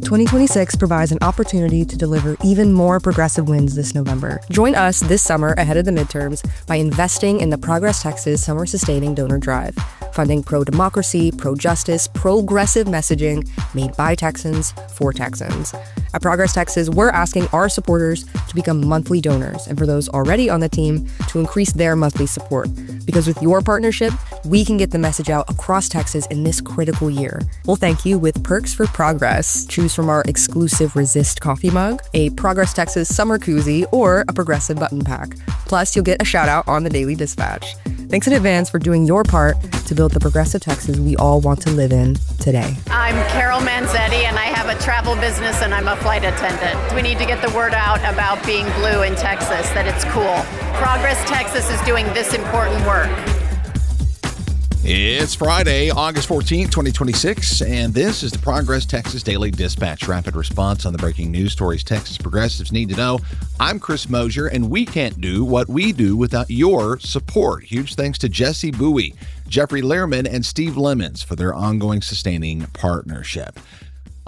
2026 provides an opportunity to deliver even more progressive wins this November. Join us this summer ahead of the midterms by investing in the Progress Texas Summer Sustaining Donor Drive, funding pro-democracy, pro-justice, progressive messaging made by Texans for Texans. At Progress Texas, we're asking our supporters to become monthly donors, and for those already on the team, to increase their monthly support. Because with your partnership, we can get the message out across Texas in this critical year. We'll thank you with perks for progress. Choose from our exclusive Resist coffee mug, a Progress Texas summer koozie, or a progressive button pack. Plus, you'll get a shout out on the Daily Dispatch. Thanks in advance for doing your part to build the progressive Texas we all want to live in today. I'm Carol Manzetti, and I have a travel business, and I'm a flight attendant. We need to get the word out about being blue in Texas, that it's cool. Progress Texas is doing this important work. It's Friday, August 14th, 2026, and this is the Progress Texas Daily Dispatch, rapid response on the breaking news stories Texas progressives need to know. I'm Chris Mosier, and we can't do what we do without your support. Huge thanks to Jesse Bowie, Jeffrey Lehrman, and Steve Lemons for their ongoing sustaining partnership.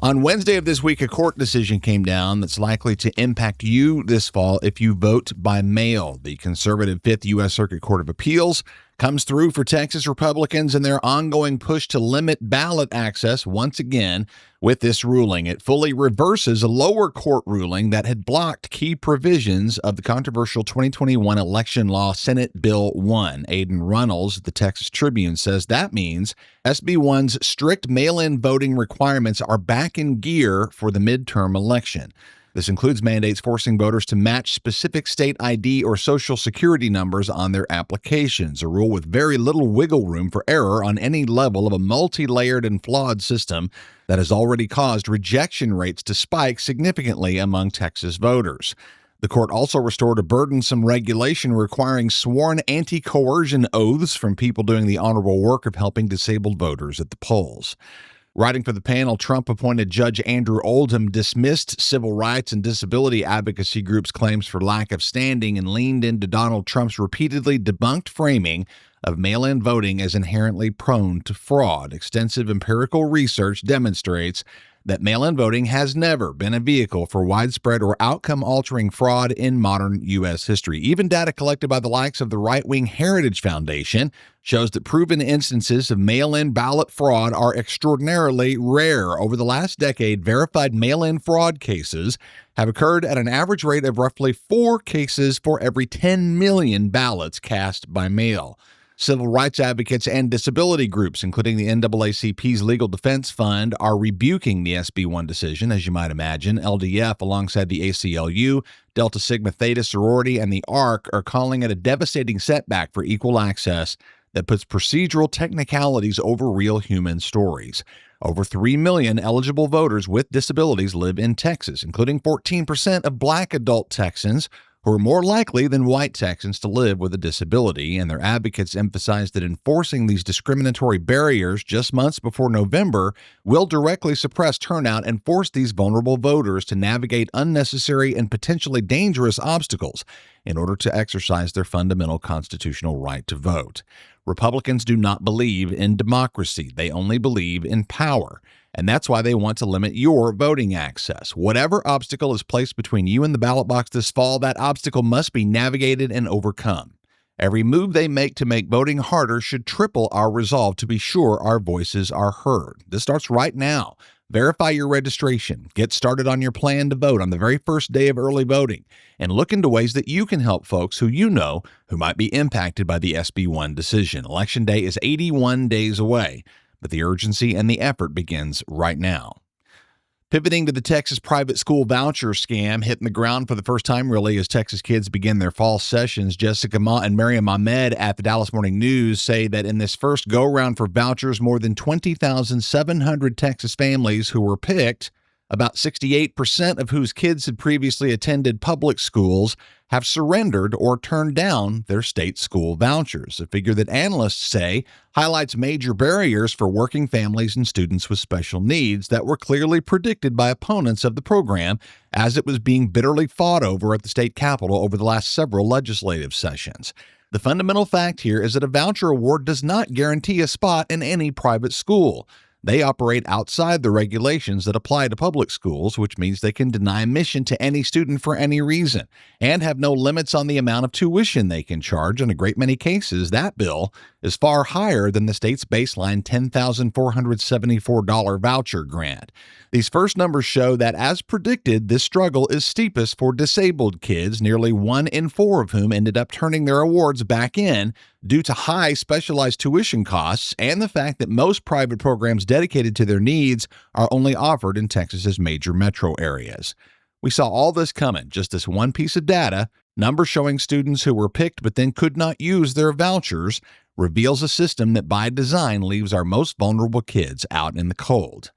On Wednesday of this week, a court decision came down that's likely to impact you this fall if you vote by mail. The conservative 5th U.S. Circuit Court of Appeals comes through for Texas Republicans in their ongoing push to limit ballot access once again with this ruling. It fully reverses a lower court ruling that had blocked key provisions of the controversial 2021 election law Senate Bill 1. Aidan Runnels of the Texas Tribune says that means SB 1's strict mail-in voting requirements are back in gear for the midterm election. This includes mandates forcing voters to match specific state ID or social security numbers on their applications, a rule with very little wiggle room for error on any level of a multi-layered and flawed system that has already caused rejection rates to spike significantly among Texas voters. The court also restored a burdensome regulation requiring sworn anti-coercion oaths from people doing the honorable work of helping disabled voters at the polls. Writing for the panel, Trump-appointed Judge Andrew Oldham dismissed civil rights and disability advocacy groups' claims for lack of standing and leaned into Donald Trump's repeatedly debunked framing of mail-in voting as inherently prone to fraud. Extensive empirical research demonstrates that mail-in voting has never been a vehicle for widespread or outcome-altering fraud in modern U.S. history. Even data collected by the likes of the right-wing Heritage Foundation shows that proven instances of mail-in ballot fraud are extraordinarily rare. Over the last decade, verified mail-in fraud cases have occurred at an average rate of roughly 4 cases for every 10 million ballots cast by mail. Civil rights advocates and disability groups, including the NAACP's Legal Defense Fund, are rebuking the SB 1 decision, as you might imagine. LDF, alongside the ACLU, Delta Sigma Theta sorority, and the ARC, are calling it a devastating setback for equal access that puts procedural technicalities over real human stories. Over 3 million eligible voters with disabilities live in Texas, including 14% of Black adult Texans, who are more likely than white Texans to live with a disability, and their advocates emphasize that enforcing these discriminatory barriers just months before November will directly suppress turnout and force these vulnerable voters to navigate unnecessary and potentially dangerous obstacles in order to exercise their fundamental constitutional right to vote. Republicans do not believe in democracy. They only believe in power. And that's why they want to limit your voting access. Whatever obstacle is placed between you and the ballot box this fall, that obstacle must be navigated and overcome. Every move they make to make voting harder should triple our resolve to be sure our voices are heard. This starts right now. Verify your registration. Get started on your plan to vote on the very first day of early voting. And look into ways that you can help folks who you know who might be impacted by the SB 1 decision. Election Day is 81 days away. But the urgency and the effort begins right now. Pivoting to the Texas private school voucher scam, hitting the ground for the first time really as Texas kids begin their fall sessions. Jessica Ma and Miriam Ahmed at the Dallas Morning News say that in this first go-round for vouchers, more than 20,700 Texas families who were picked, about 68% of whose kids had previously attended public schools, have surrendered or turned down their state school vouchers, a figure that analysts say highlights major barriers for working families and students with special needs that were clearly predicted by opponents of the program as it was being bitterly fought over at the state capitol over the last several legislative sessions. The fundamental fact here is that a voucher award does not guarantee a spot in any private school. They operate outside the regulations that apply to public schools, which means they can deny admission to any student for any reason and have no limits on the amount of tuition they can charge. In a great many cases, that bill is far higher than the state's baseline $10,474 voucher grant. These first numbers show that, as predicted, this struggle is steepest for disabled kids, nearly 1 in 4 of whom ended up turning their awards back in due to high specialized tuition costs and the fact that most private programs dedicated to their needs are only offered in Texas's major metro areas. We saw all this coming, just this one piece of data, numbers showing students who were picked but then could not use their vouchers, reveals a system that by design leaves our most vulnerable kids out in the cold.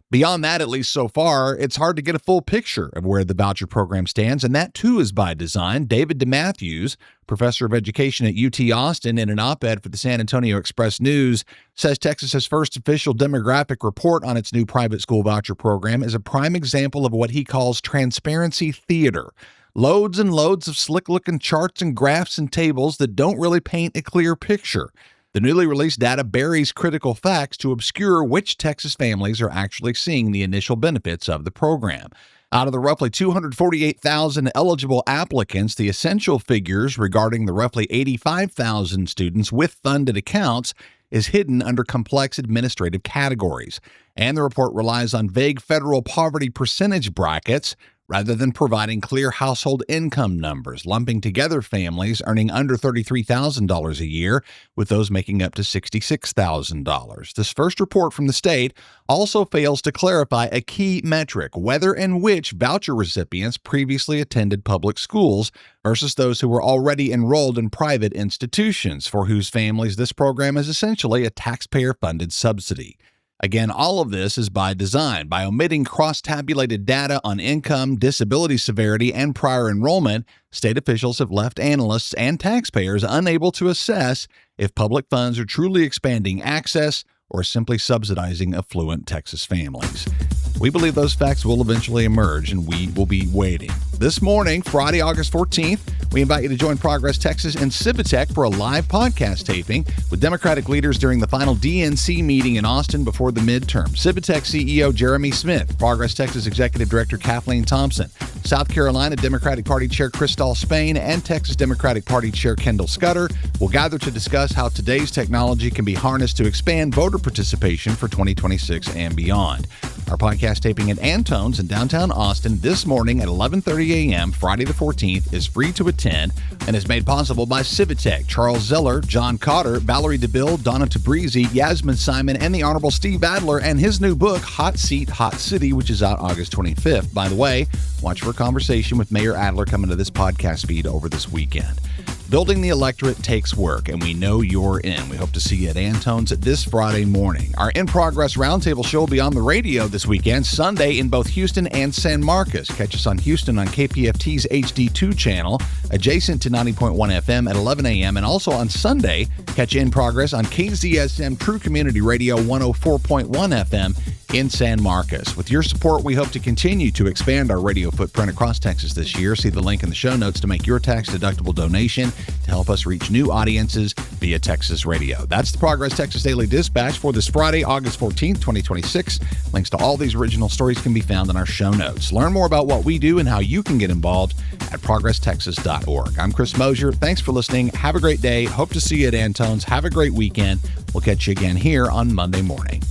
Beyond that, at least so far, it's hard to get a full picture of where the voucher program stands, and that too is by design. David DeMatthews, professor of education at UT Austin, in an op-ed for the San Antonio Express-News, says Texas's first official demographic report on its new private school voucher program is a prime example of what he calls transparency theater. Loads and loads of slick-looking charts and graphs and tables that don't really paint a clear picture. The newly released data buries critical facts to obscure which Texas families are actually seeing the initial benefits of the program. Out of the roughly 248,000 eligible applicants, the essential figures regarding the roughly 85,000 students with funded accounts is hidden under complex administrative categories. And the report relies on vague federal poverty percentage brackets rather than providing clear household income numbers, lumping together families earning under $33,000 a year with those making up to $66,000. This first report from the state also fails to clarify a key metric, whether and which voucher recipients previously attended public schools versus those who were already enrolled in private institutions, for whose families this program is essentially a taxpayer-funded subsidy. Again, all of this is by design. By omitting cross-tabulated data on income, disability severity, and prior enrollment, state officials have left analysts and taxpayers unable to assess if public funds are truly expanding access or simply subsidizing affluent Texas families. We believe those facts will eventually emerge, and we will be waiting. This morning, Friday, August 14th, we invite you to join Progress Texas and Civitech for a live podcast taping with Democratic leaders during the final DNC meeting in Austin before the midterm. Civitech CEO Jeremy Smith, Progress Texas Executive Director Kathleen Thompson, South Carolina Democratic Party Chair Crystal Spain, and Texas Democratic Party Chair Kendall Scudder will gather to discuss how today's technology can be harnessed to expand voter participation for 2026 and beyond. Our podcast taping at Antone's in downtown Austin this morning at 11:30 a.m., Friday the 14th, is free to attend and is made possible by Civitech, Charles Zeller, John Cotter, Valerie DeBille, Donna Tabrizi, Yasmin Simon, and the Honorable Steve Adler, and his new book, Hot Seat, Hot City, which is out August 25th. By the way, watch for a conversation with Mayor Adler coming to this podcast feed over this weekend. Building the electorate takes work, and we know you're in. We hope to see you at Antone's this Friday morning. Our In Progress Roundtable show will be on the radio this weekend, Sunday in both Houston and San Marcos. Catch us on Houston on KPFT's HD2 channel, adjacent to 90.1 FM at 11 a.m., and also on Sunday, catch In Progress on KZSM True Community Radio 104.1 FM in San Marcos. With your support, we hope to continue to expand our radio footprint across Texas this year. See the link in the show notes to make your tax-deductible donation to help us reach new audiences via Texas Radio. That's the Progress Texas Daily Dispatch for this Friday, August 14th, 2026. Links to all these original stories can be found in our show notes. Learn more about what we do and how you can get involved at progresstexas.org. I'm Chris Mosier. Thanks for listening. Have a great day. Hope to see you at Antone's. Have a great weekend. We'll catch you again here on Monday morning.